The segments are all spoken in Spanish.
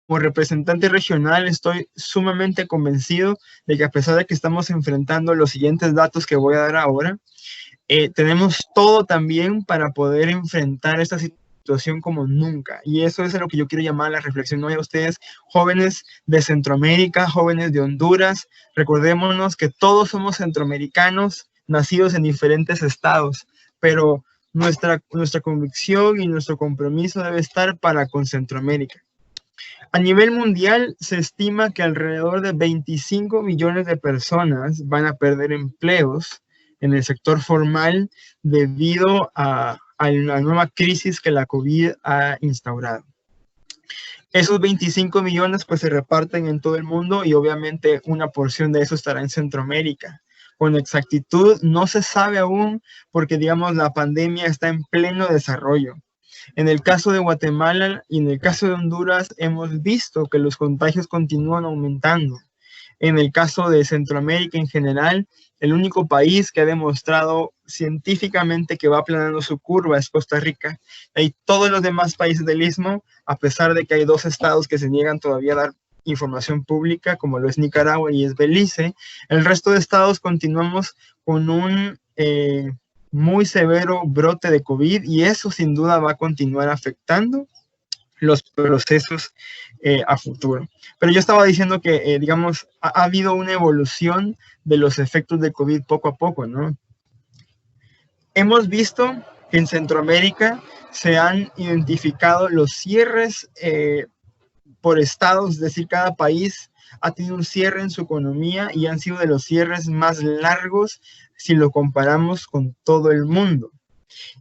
como representante regional estoy sumamente convencido de que a pesar de que estamos enfrentando los siguientes datos que voy a dar ahora, tenemos todo también para poder enfrentar esta situación como nunca. Y eso es a lo que yo quiero llamar la reflexión hoy a ustedes, jóvenes de Centroamérica, jóvenes de Honduras. Recordémonos que todos somos centroamericanos, nacidos en diferentes estados, pero nuestra convicción y nuestro compromiso debe estar para con Centroamérica. A nivel mundial, se estima que alrededor de 25 millones de personas van a perder empleos en el sector formal debido a la nueva crisis que la COVID ha instaurado. Esos 25 millones pues se reparten en todo el mundo y obviamente una porción de eso estará en Centroamérica. Con exactitud no se sabe aún porque digamos la pandemia está en pleno desarrollo. En el caso de Guatemala y en el caso de Honduras hemos visto que los contagios continúan aumentando. En el caso de Centroamérica en general, el único país que ha demostrado científicamente que va aplanando su curva es Costa Rica. Y todos los demás países del Istmo, a pesar de que hay 2 estados que se niegan todavía a dar información pública, como lo es Nicaragua y es Belice, el resto de estados continuamos con un muy severo brote de COVID y eso sin duda va a continuar afectando los procesos a futuro. Pero yo estaba diciendo que, digamos, ha habido una evolución de los efectos de COVID poco a poco, ¿no? Hemos visto que en Centroamérica se han identificado los cierres por estados, es decir, cada país ha tenido un cierre en su economía y han sido de los cierres más largos si lo comparamos con todo el mundo.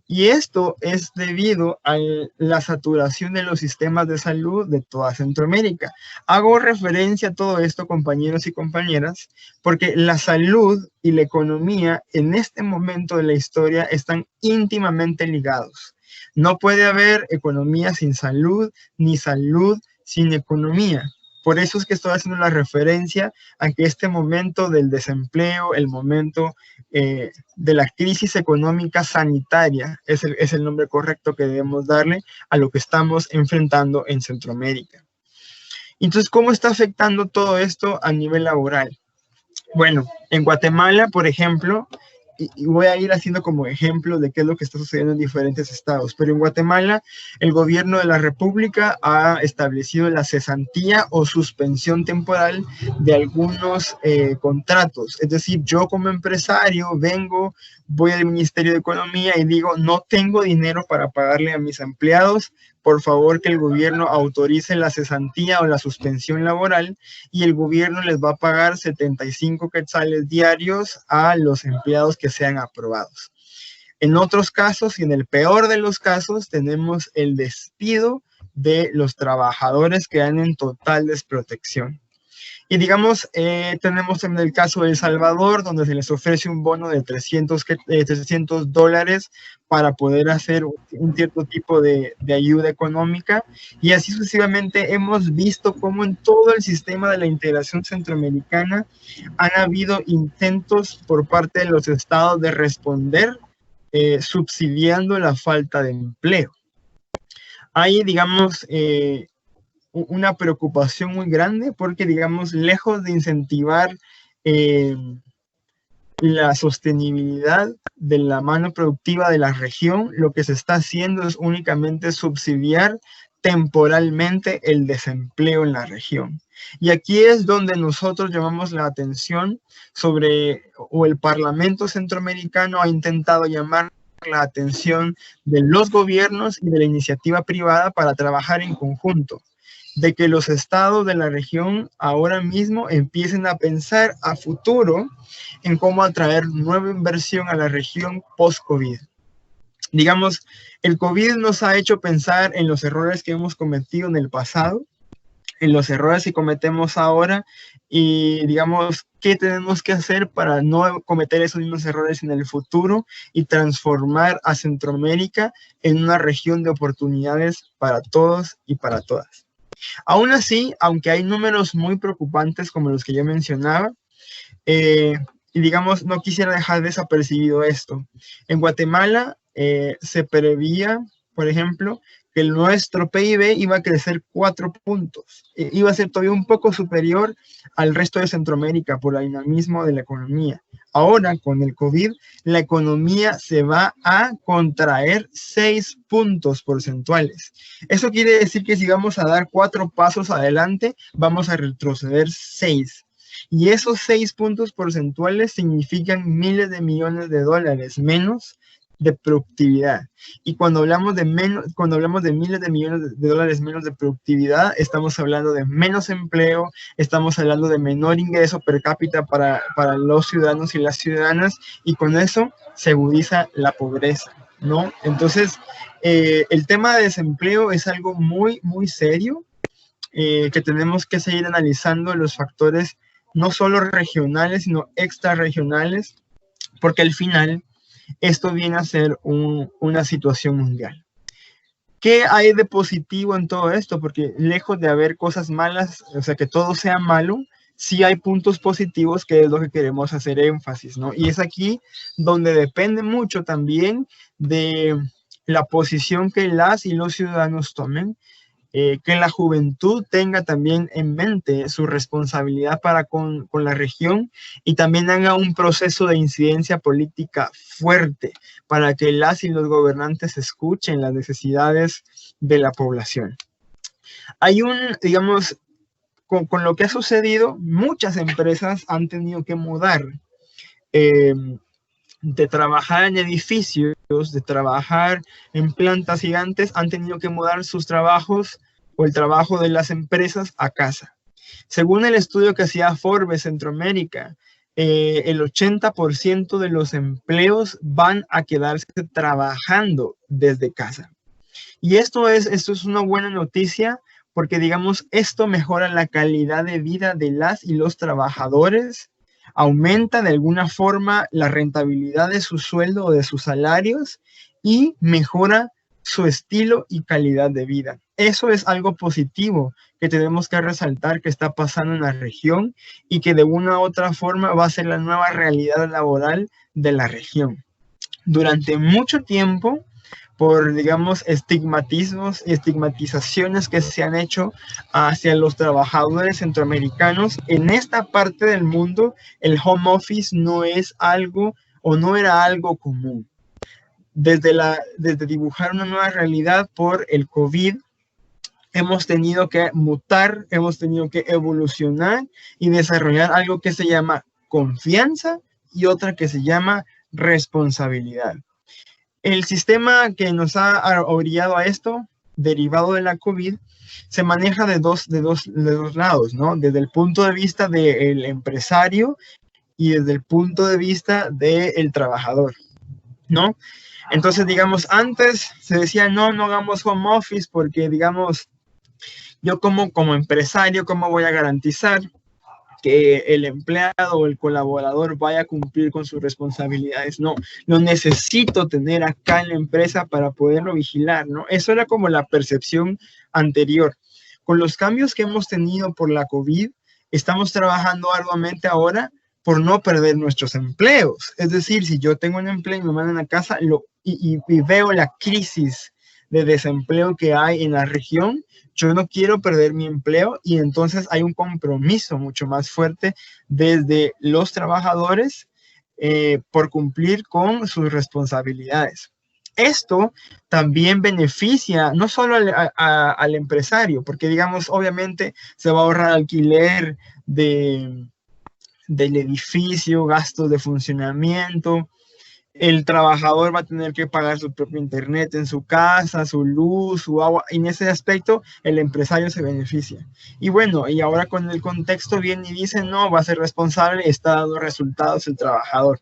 Y esto es debido a la saturación de los sistemas de salud de toda Centroamérica. Hago referencia a todo esto, compañeros y compañeras, porque la salud y la economía en este momento de la historia están íntimamente ligados. No puede haber economía sin salud, ni salud sin economía. Por eso es que estoy haciendo la referencia a que este momento del desempleo, el momento de la crisis económica sanitaria, es el nombre correcto que debemos darle a lo que estamos enfrentando en Centroamérica. Entonces, ¿cómo está afectando todo esto a nivel laboral? Bueno, en Guatemala, por ejemplo, y voy a ir haciendo como ejemplo de qué es lo que está sucediendo en diferentes estados, pero en Guatemala el gobierno de la República ha establecido la cesantía o suspensión temporal de algunos contratos. Es decir, yo como empresario voy al Ministerio de Economía y digo, no tengo dinero para pagarle a mis empleados, por favor que el gobierno autorice la cesantía o la suspensión laboral y el gobierno les va a pagar 75 quetzales diarios a los empleados que sean aprobados. En otros casos, y en el peor de los casos, tenemos el despido de los trabajadores que dan en total desprotección. Y digamos, tenemos también el caso de El Salvador, donde se les ofrece un bono de $300 para poder hacer un cierto tipo de ayuda económica. Y así sucesivamente hemos visto cómo en todo el sistema de la integración centroamericana han habido intentos por parte de los estados de responder subsidiando la falta de empleo. Hay, digamos, una preocupación muy grande porque, digamos, lejos de incentivar la sostenibilidad de la mano productiva de la región, lo que se está haciendo es únicamente subsidiar temporalmente el desempleo en la región. Y aquí es donde nosotros llamamos la atención sobre, o el Parlamento Centroamericano ha intentado llamar la atención de los gobiernos y de la iniciativa privada para trabajar en conjunto, de que los estados de la región ahora mismo empiecen a pensar a futuro en cómo atraer nueva inversión a la región post-COVID. Digamos, el COVID nos ha hecho pensar en los errores que hemos cometido en el pasado, en los errores que cometemos ahora y, digamos, qué tenemos que hacer para no cometer esos mismos errores en el futuro y transformar a Centroamérica en una región de oportunidades para todos y para todas. Aún así, aunque hay números muy preocupantes como los que yo mencionaba, y digamos, no quisiera dejar desapercibido esto. En Guatemala se preveía, por ejemplo, que nuestro PIB iba a crecer 4 puntos. Iba a ser todavía un poco superior al resto de Centroamérica por el dinamismo de la economía. Ahora, con el COVID, la economía se va a contraer 6 puntos porcentuales. Eso quiere decir que si vamos a dar 4 pasos adelante, vamos a retroceder 6. Y esos 6 puntos porcentuales significan miles de millones de dólares menos de productividad. Y cuando hablamos de miles de millones de dólares menos de productividad, estamos hablando de menos empleo, estamos hablando de menor ingreso per cápita para los ciudadanos y las ciudadanas, y con eso se agudiza la pobreza, ¿no? Entonces, el tema de desempleo es algo muy, muy serio, que tenemos que seguir analizando los factores no solo regionales, sino extrarregionales, porque al final esto viene a ser una situación mundial. ¿Qué hay de positivo en todo esto? Porque lejos de haber cosas malas, o sea, que todo sea malo, sí hay puntos positivos, que es lo que queremos hacer énfasis, ¿no? Y es aquí donde depende mucho también de la posición que las y los ciudadanos tomen, que la juventud tenga también en mente su responsabilidad para con la región, y también haga un proceso de incidencia política fuerte para que las y los gobernantes escuchen las necesidades de la población. Hay digamos, con lo que ha sucedido, muchas empresas han tenido que mudar de trabajar en edificios, de trabajar en plantas gigantes, han tenido que mudar sus trabajos o el trabajo de las empresas a casa. Según el estudio que hacía Forbes Centroamérica, el 80% de los empleos van a quedarse trabajando desde casa. Y esto es una buena noticia, porque, digamos, esto mejora la calidad de vida de las y los trabajadores, aumenta de alguna forma la rentabilidad de su sueldo o de sus salarios, y mejora su estilo y calidad de vida. Eso es algo positivo que tenemos que resaltar, que está pasando en la región, y que de una u otra forma va a ser la nueva realidad laboral de la región. Durante mucho tiempo, por, digamos, estigmatismos y estigmatizaciones que se han hecho hacia los trabajadores centroamericanos, en esta parte del mundo el home office no es algo, o no era algo común. Desde dibujar una nueva realidad por el COVID, hemos tenido que mutar, hemos tenido que evolucionar y desarrollar algo que se llama confianza y otra que se llama responsabilidad. El sistema que nos ha orillado a esto, derivado de la COVID, se maneja de dos lados, ¿no? Desde el punto de vista del empresario y desde el punto de vista del trabajador, ¿no? Entonces, digamos, antes se decía, no hagamos home office porque, digamos, yo como empresario, ¿cómo voy a garantizar que el empleado o el colaborador vaya a cumplir con sus responsabilidades? No, lo necesito tener acá en la empresa para poderlo vigilar, ¿no? Eso era como la percepción anterior. Con los cambios que hemos tenido por la COVID, estamos trabajando arduamente ahora por no perder nuestros empleos. Es decir, si yo tengo un empleo y me mandan a casa y veo la crisis de desempleo que hay en la región, yo no quiero perder mi empleo, y entonces hay un compromiso mucho más fuerte desde los trabajadores por cumplir con sus responsabilidades. Esto también beneficia no solo al empresario, porque, digamos, obviamente se va a ahorrar alquiler del edificio, gastos de funcionamiento. El trabajador va a tener que pagar su propio internet en su casa, su luz, su agua, y en ese aspecto el empresario se beneficia. Y bueno, y ahora con el contexto viene y dice, no, va a ser responsable, está dando resultados el trabajador.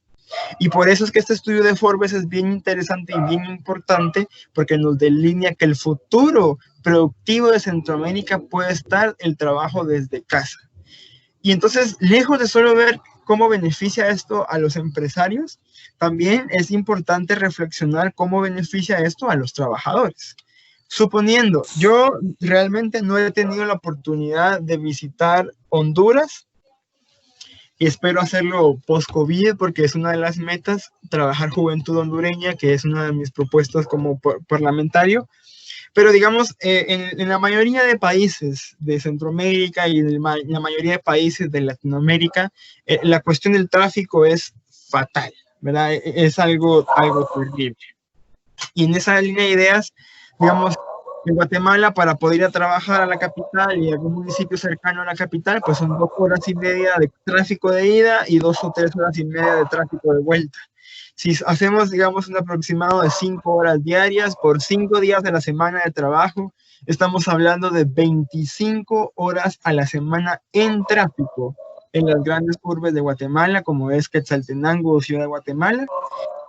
Y por eso es que este estudio de Forbes es bien interesante y bien importante, porque nos delinea que el futuro productivo de Centroamérica puede estar el trabajo desde casa. Y entonces, lejos de solo ver cómo beneficia esto a los empresarios, también es importante reflexionar cómo beneficia esto a los trabajadores. Suponiendo, yo realmente no he tenido la oportunidad de visitar Honduras, y espero hacerlo post-COVID, porque es una de las metas, trabajar juventud hondureña, que es una de mis propuestas como parlamentario. Pero digamos, en la mayoría de países de Centroamérica y en la mayoría de países de Latinoamérica, la cuestión del tráfico es fatal, ¿verdad? Es algo terrible. Y en esa línea de ideas, digamos, en Guatemala, para poder ir a trabajar a la capital y a algún municipio cercano a la capital, pues son 2 horas y media de tráfico de ida y 2 o 3 horas y media de tráfico de vuelta. Si hacemos, digamos, un aproximado de 5 horas diarias por 5 días de la semana de trabajo, estamos hablando de 25 horas a la semana en tráfico en las grandes urbes de Guatemala, como es Quetzaltenango o Ciudad de Guatemala.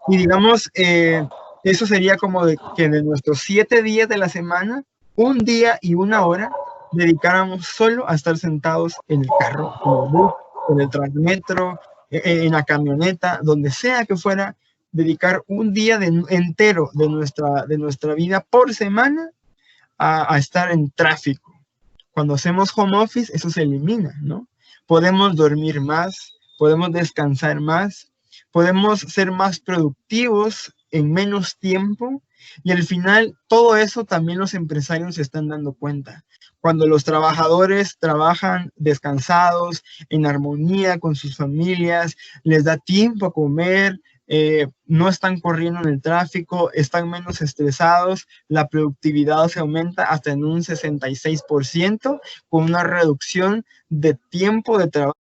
Y digamos, eso sería como que de nuestros 7 días de la semana, un día y una hora dedicáramos solo a estar sentados en el carro, en el bus, en el transmetro, en la camioneta, donde sea que fuera, dedicar un día entero de nuestra vida por semana a estar en tráfico. Cuando hacemos home office, eso se elimina, ¿no? Podemos dormir más, podemos descansar más, podemos ser más productivos en menos tiempo y al final todo eso también los empresarios se están dando cuenta. Cuando los trabajadores trabajan descansados, en armonía con sus familias, les da tiempo a comer, no están corriendo en el tráfico, están menos estresados, la productividad se aumenta hasta en un 66% con una reducción de tiempo de trabajo